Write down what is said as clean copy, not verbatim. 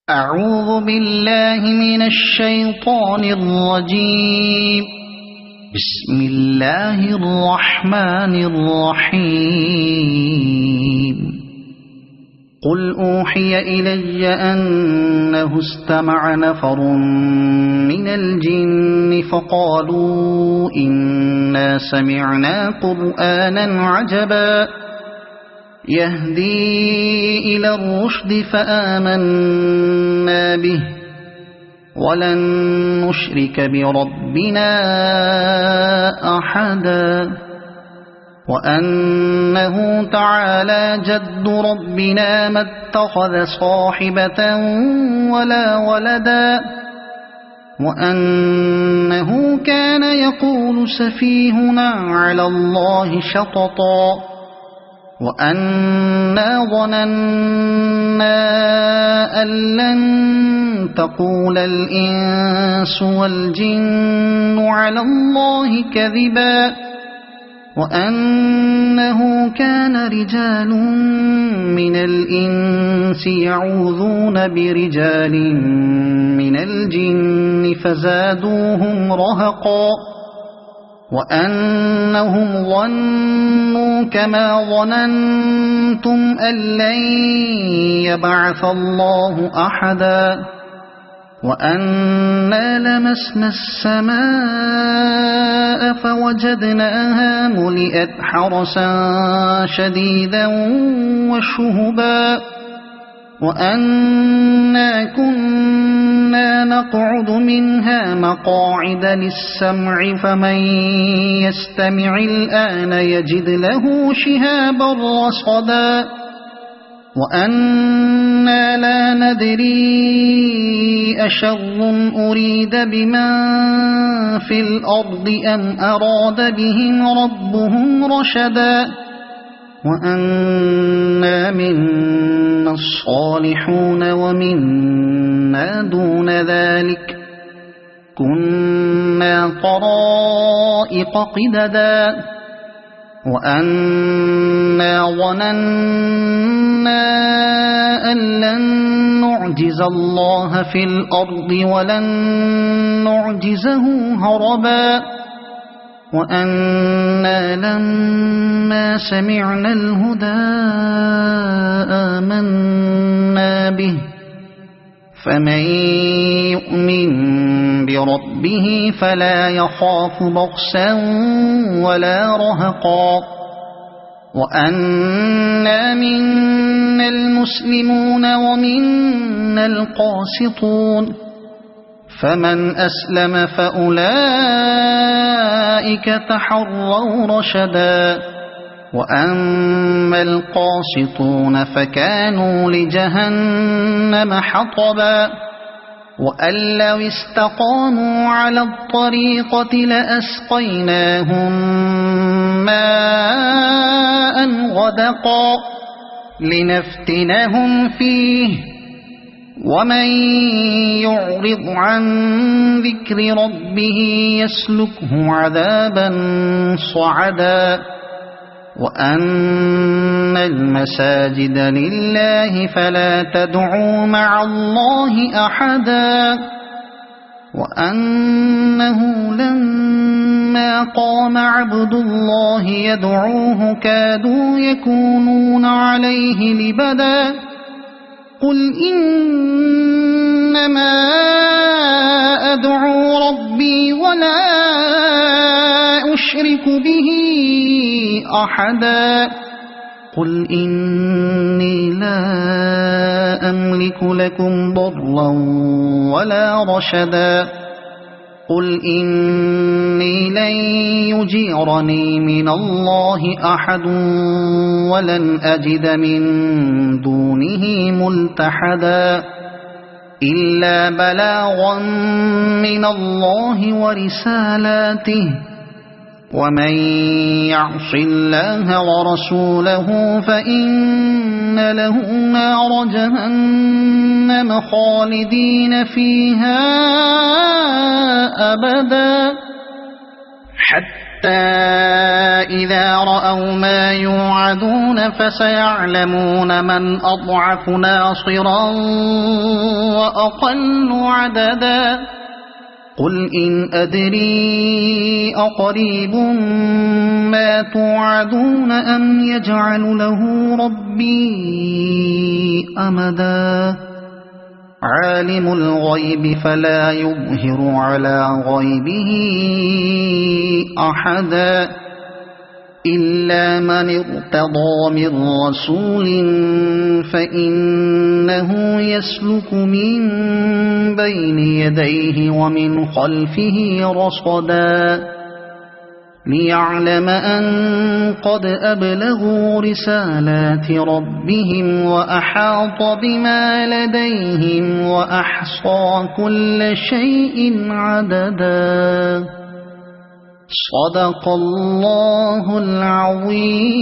أعوذ بالله من الشيطان الرجيم. بسم الله الرحمن الرحيم. قل أوحي إلي أنه استمع نفر من الجن فقالوا إنا سمعنا قرآنا عجبا يهدي إلى الرشد فآمنا به ولن نشرك بربنا أحدا وأنه تعالى جد ربنا ما اتخذ صاحبة ولا ولدا وأنه كان يقول سفيهنا على الله شططا وأنا ظننا أن لن تقول الإنس والجن على الله كذبا وأنه كان رجال من الإنس يعوذون برجال من الجن فزادوهم رهقا وأنهم ظنوا كما ظننتم أن لن يبعث الله أحدا وأنا لمسنا السماء فوجدناها ملئت حرسا شديدا وشهبا وأنا كنا نقعد منها مقاعد للسمع فمن يستمع الآن يجد له شهابا رصدا وأنا لا ندري أشر أريد بمن في الأرض أم أراد بهم ربهم رشدا وأنا منا الصالحون ومنا دون ذلك كنا طرائق قددا وأنا ظننا أن لن نعجز الله في الأرض ولن نعجزه هربا وأنا لما سمعنا الهدى آمنا به فمن يؤمن بربه فلا يخاف بخسا ولا رهقا وأنا منا المسلمون ومنا القاسطون فمن أسلم فأولئك تحروا رشدا وأما القاسطون فكانوا لجهنم حطبا وأن لو استقاموا على الطريقة لأسقيناهم ماء غدقا لنفتنهم فيه ومن يعرض عن ذكر ربه يسلكه عذابا صعدا وأن المساجد لله فلا تدعوا مع الله أحدا وأنه لما قام عبد الله يدعوه كادوا يكونون عليه لبدا قل إنما أدعو ربي ولا أشرك به أحدا قل إني لا أملك لكم ضرا ولا رشدا قل إني لن يجيرني من الله أحد ولن أجد من دونه ملتحدا إلا بلاغا من الله ورسالاته ومن يعص الله ورسوله فإن له نار جهنم خالدين فيها أبدا حتى حتى إذا رأوا ما يوعدون فسيعلمون من أضعف ناصرا وأقل عددا قل إن أدري أقريب ما توعدون أم يجعل له ربي أمدا عالم الغيب فلا يظهر على غيبه أحدا إلا من ارتضى من رسول فإنه يسلك من بين يديه ومن خلفه رصدا ليعلم أن قد أبلغوا رسالات ربهم وأحاط بما لديهم وأحصى كل شيء عددا صدق الله العظيم.